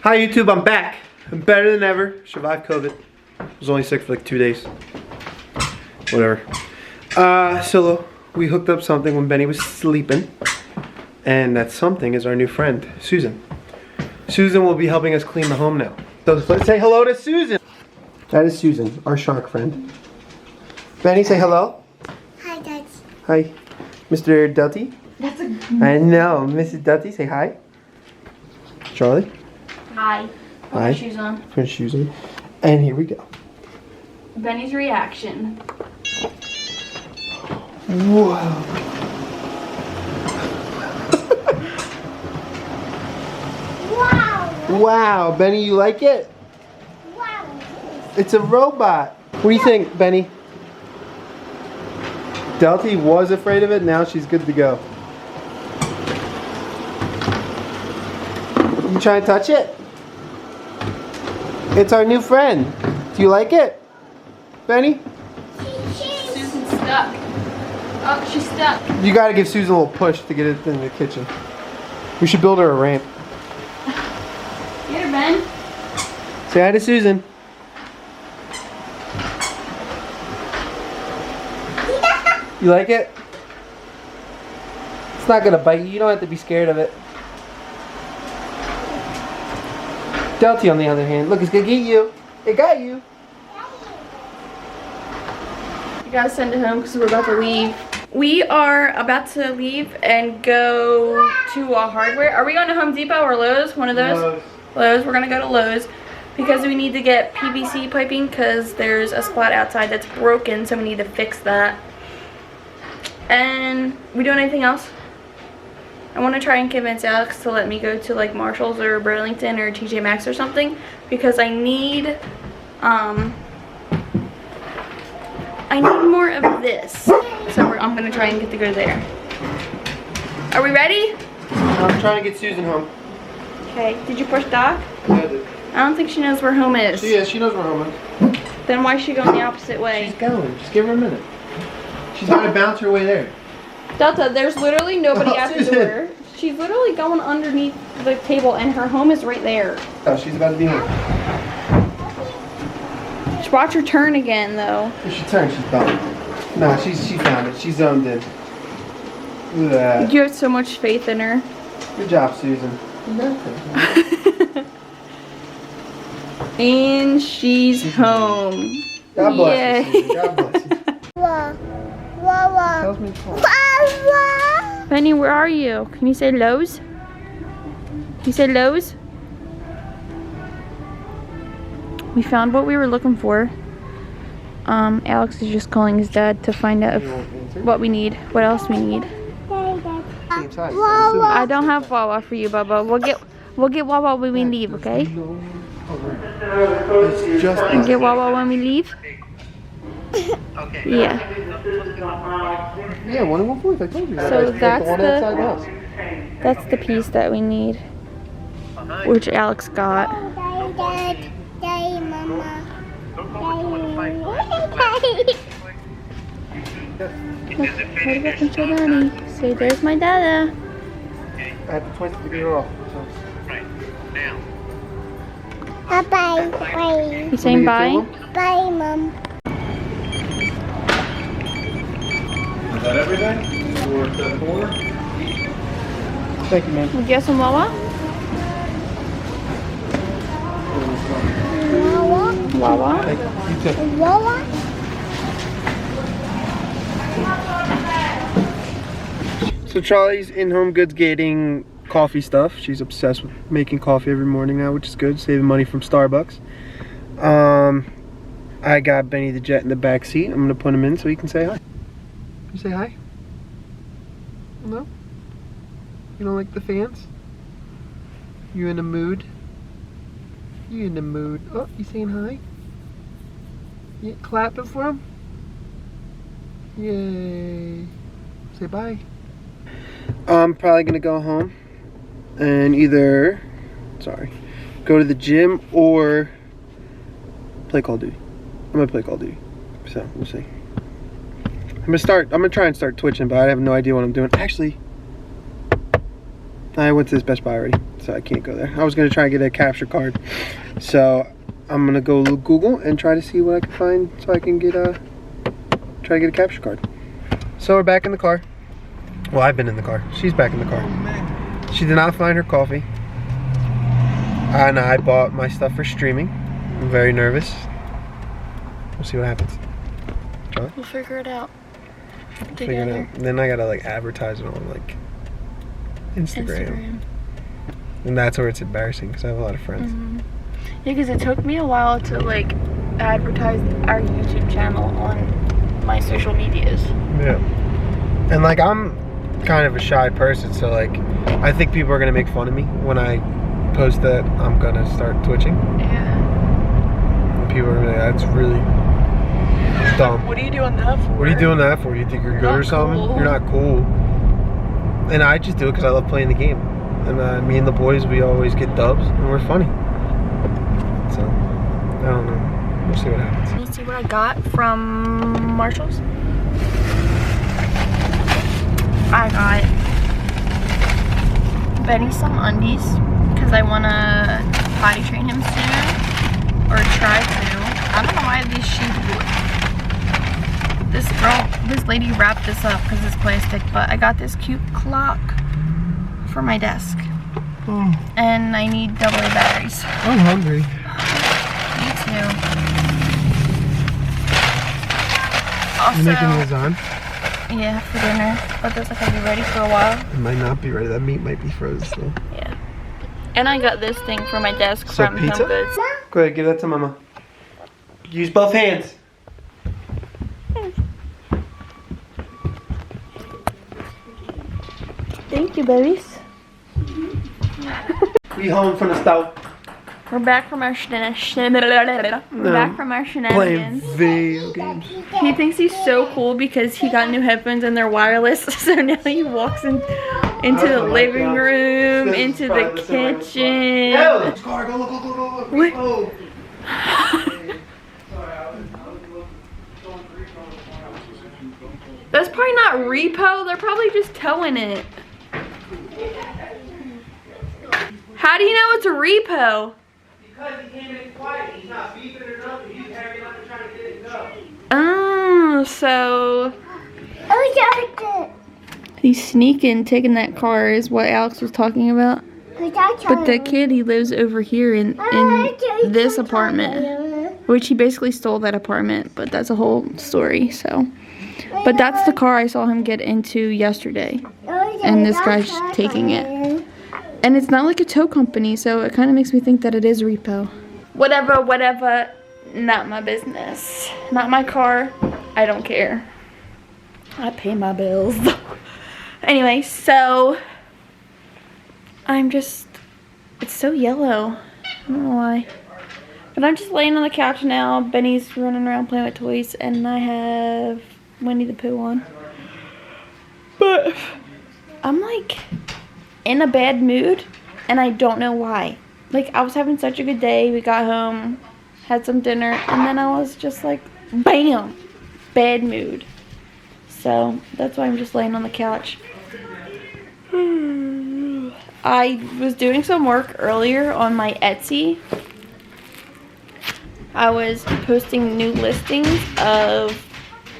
Hi YouTube, I'm back. I'm better than ever. Survived COVID. I was only sick for like 2 days. Whatever. So we hooked up something when Benny was sleeping. And that something is our new friend, Susan. Susan will be helping us clean the home now. So let's say hello to Susan. That is Susan, our shark friend. Benny, say hello. Hi, Dad. Hi. Mr. Dutty. That's a... I know. Mrs. Dutty, say hi. Charlie. Hi. Put my shoes on. Put shoes on. And here we go. Benny's reaction. Whoa. Wow. Wow, Benny, you like it? Wow. It's a robot. What do you think, Benny? Delty was afraid of it, now she's good to go. You trying to touch it? It's our new friend. Do you like it? Benny? Susan's stuck. Oh, she's stuck. You gotta give Susan a little push to get it in the kitchen. We should build her a ramp. Get her, Ben. Say hi to Susan. You like it? It's not gonna bite you. You don't have to be scared of it. Delty, on the other hand, look, it's gonna get you. It got you. You gotta send it home because we're about to leave. We are about to leave and go to a hardware. Are we going to Home Depot or Lowe's? One of those? Lowe's. We're gonna go to Lowe's because we need to get PVC piping because there's a spot outside that's broken, so we need to fix that. And we doing anything else? I want to try and convince Alex to let me go to like Marshall's or Burlington or TJ Maxx or something because I need more of this. So I'm gonna try and get to go there. Are we ready? I'm trying to get Susan home. Okay. Did you push dock? Yeah, I did. I don't think she knows where home is. She knows where home is. Then why is she going the opposite way? She's going. Just give her a minute. She's gonna bounce her way there. Delta, there's literally nobody at the door. She's literally going underneath the table and her home is right there. Oh, she's about to be home. Just watch her turn again though. If she turns, she's done. Nah, she found it. She zoned in. Look at that. You have so much faith in her. Good job, Susan. And she's home. God bless you, Susan. God bless you. Wow. Wow. Wow. Tells me to call. Wow. Benny, where are you? Can you say Lowe's? Can you say Lowe's? We found what we were looking for. Alex is just calling his dad to find out what we need, what else we need. I don't have Wawa for you, Bubba. We'll get Wawa when we leave, okay? We'll get Wawa when we leave. Yeah. Yeah, 1 and 1/4. I told you. So that's the one outside the house. that's the piece that we need, which Alex got. Dad. Daddy, Mama. Hold it up and show Daddy. Say, there's my dada. I have to twist to get her off. So. Bye. Bye. You saying bye? Bye, Mom. Is that everything? Or is that 4? Thank you, man. We'll get some Wawa? Wawa? Thank you. You too. Wawa. So Charlie's in Home Goods getting coffee stuff. She's obsessed with making coffee every morning now, which is good, saving money from Starbucks. I got Benny the Jet in the back seat. I'm gonna put him in so he can say hi. You say hi? No? You don't like the fans? You in the mood? You in the mood? Oh, you saying hi? You clapping for him? Yay. Say bye. I'm probably gonna go home and either, go to the gym or play Call of Duty. I'm gonna play Call of Duty, so we'll see. I'm gonna try and start twitching, but I have no idea what I'm doing. Actually, I went to this Best Buy already, so I can't go there. I was gonna try to get a capture card, so I'm gonna go Google and try to see what I can find so I can get try to get a capture card. So we're back in the car. Well, I've been in the car. She's back in the car. She did not find her coffee, and I bought my stuff for streaming. I'm very nervous. We'll see what happens. John? We'll figure it out. Figure it out. Then I gotta like advertise it on like Instagram. And that's where it's embarrassing because I have a lot of friends. Yeah, because it took me a while to like advertise our YouTube channel on my social medias. Yeah. And like I'm kind of a shy person, so like I think people are gonna make fun of me when I post that I'm gonna start twitching. Yeah. And people are gonna be like, that's really dumb. What are you doing that for? What are you doing that for? You think you're good or something? Cool. You're not cool. And I just do it because I love playing the game. And me and the boys, we always get dubs and we're funny. So, I don't know. We'll see what happens. Let's see what I got from Marshall's. I got Benny some undies because I want to potty train him soon. Or try to. I don't know why these shoes this lady wrapped this up because it's plastic, but I got this cute clock for my desk. And I need AA batteries. I'm hungry. Me too. Also, You making lasagna? yeah, for dinner. But that's not gonna be ready for a while. It might not be ready. That meat might be frozen still. Yeah. And I got this thing for my desk So from pizza? Home Goods. Go ahead, give that to Mama. Use both hands. Thank you, babies. We home from the stove. We're back from our Playing shenanigans. video games. He thinks he's so cool because he got new headphones and they're wireless. So now he walks into the living room, into the kitchen. Yo! Car, go look. What? Oh. That's probably not repo. They're probably just towing it. How do you know it's a repo? Because he came in quiet. He's not beeping or nothing. He's hurrying up and trying to get it go. Oh, so he's sneaking, taking that car is what Alex was talking about. But the kid, he lives over here in this apartment, which he basically stole that apartment, but that's a whole story, so. But that's the car I saw him get into yesterday, and this guy's taking it. And it's not like a tow company, so it kind of makes me think that it is repo. Whatever, not my business. Not my car, I don't care. I pay my bills. Anyway, so it's so yellow. I don't know why. But I'm just laying on the couch now. Benny's running around playing with toys, and I have Winnie the Pooh on. But I'm like in a bad mood, and I don't know why. Like, I was having such a good day. We got home, had some dinner, and then I was just like, bam, bad mood. So that's why I'm just laying on the couch. I was doing some work earlier on my Etsy. I was posting new listings of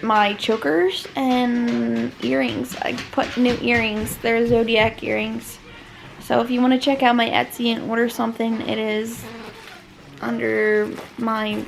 my chokers and earrings. I put new earrings. They're Zodiac earrings. So if you want to check out my Etsy and order something, it is under my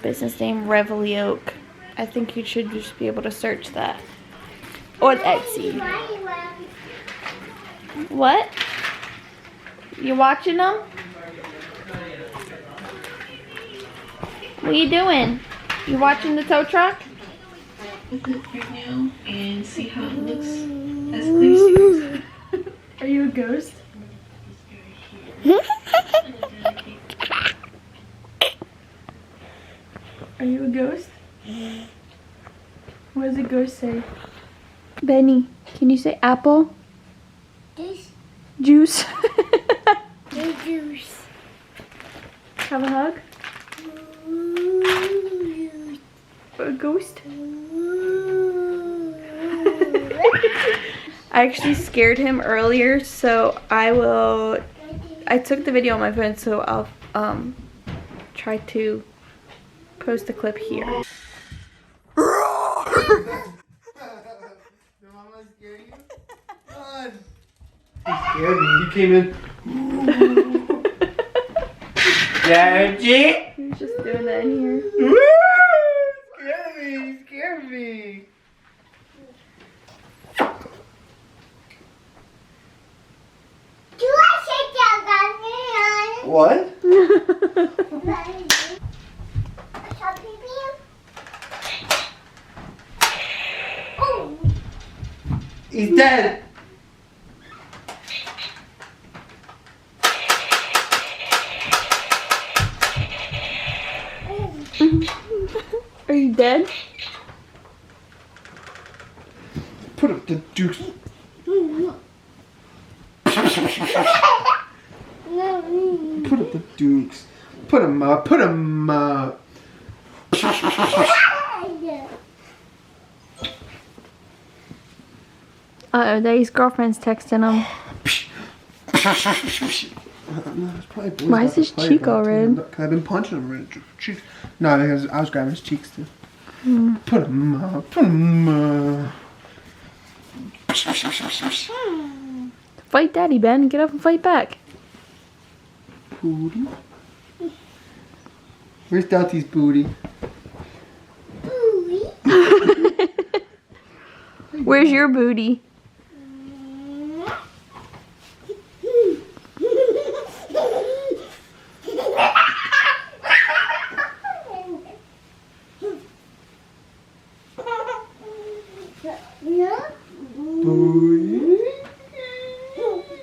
business name, Revelioke. I think you should just be able to search that on Etsy. What? You watching them? What are you doing? You watching the tow truck? Look up right now and see how it looks as close. Are you a ghost? Are you a ghost? What does a ghost say? Benny, can you say apple? Juice. Have a hug? A ghost? I actually scared him earlier, so I took the video on my phone, so I'll try to post the clip here. Did Mama scare you? God. You scared me. You came in. Daddy? He's just doing that in here. Woo! Scared me. You scared me. Do I say that? What? Oh. He's dead. Are you dead? Put up the dukes. Put up the dukes. Put them up. Put them up. Uh-oh, Daddy's girlfriend's texting him. Why is his cheek all red? I've been punching him red cheeks. No, because I was grabbing his cheeks too. Put him up. Put him up. Fight Daddy, Ben. Get up and fight back. Booty. Where's Doughty's booty? Where's your booty? Booty.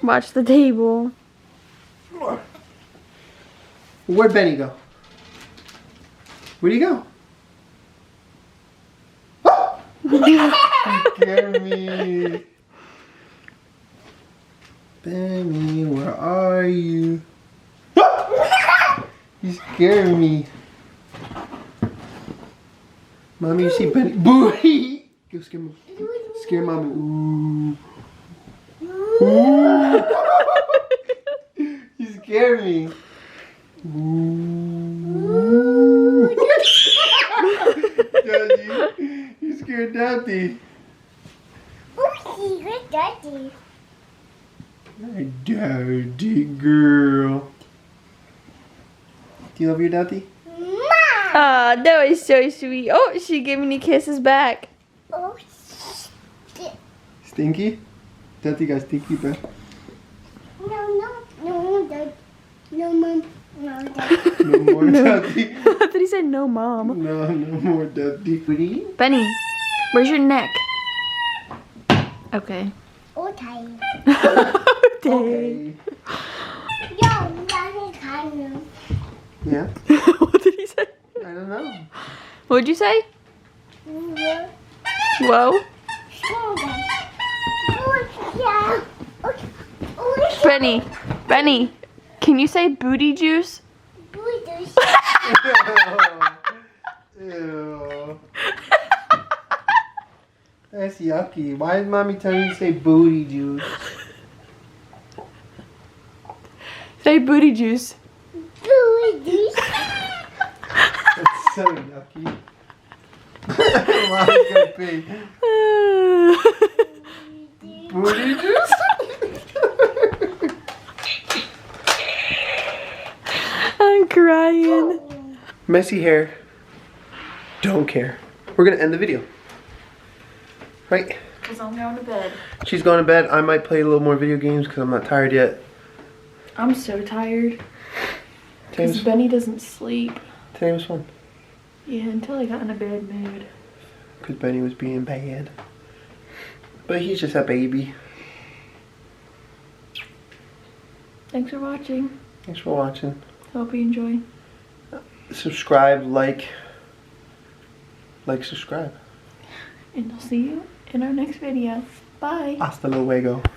Watch the table. Where'd Benny go? Where'd he go? You scared me. Benny, where are you? You scared me. Mommy, you see Benny? Booty! Go scare Mommy. Scare Mommy. Ooh. Ooh. You scared me. Ooh. Daddy, you scared Daddy. Who's Daddy? My daddy girl. Do you love your daddy? Ah, that was so sweet. Oh, she gave me kisses back. Oh, Stinky? Daddy got stinky breath. no, Dad. No, Mom. No, Dad. No more daddy. I thought he said no, Mom. No more daddy. Booty? Benny, where's your neck? Okay. Okay. Okay. Yo, Daddy kind of. Yeah? What did he say? I don't know. What'd you say? Whoa. Benny, can you say booty juice? Ew. That's yucky. Why did Mommy tell you to say booty juice? Say booty juice. That's so yucky. Mommy's gonna pee. Booty juice? I'm crying. Messy hair. Don't care. We're gonna end the video. Right? Because I'm going to bed. She's going to bed. I might play a little more video games because I'm not tired yet. I'm so tired. Today Because Benny doesn't sleep. was fun. Yeah, until I got in a bad mood. Because Benny was being bad. But he's just a baby. Thanks for watching. Thanks for watching. Hope you enjoy. Subscribe, like, subscribe. And I'll see you in our next video. Bye. Hasta luego.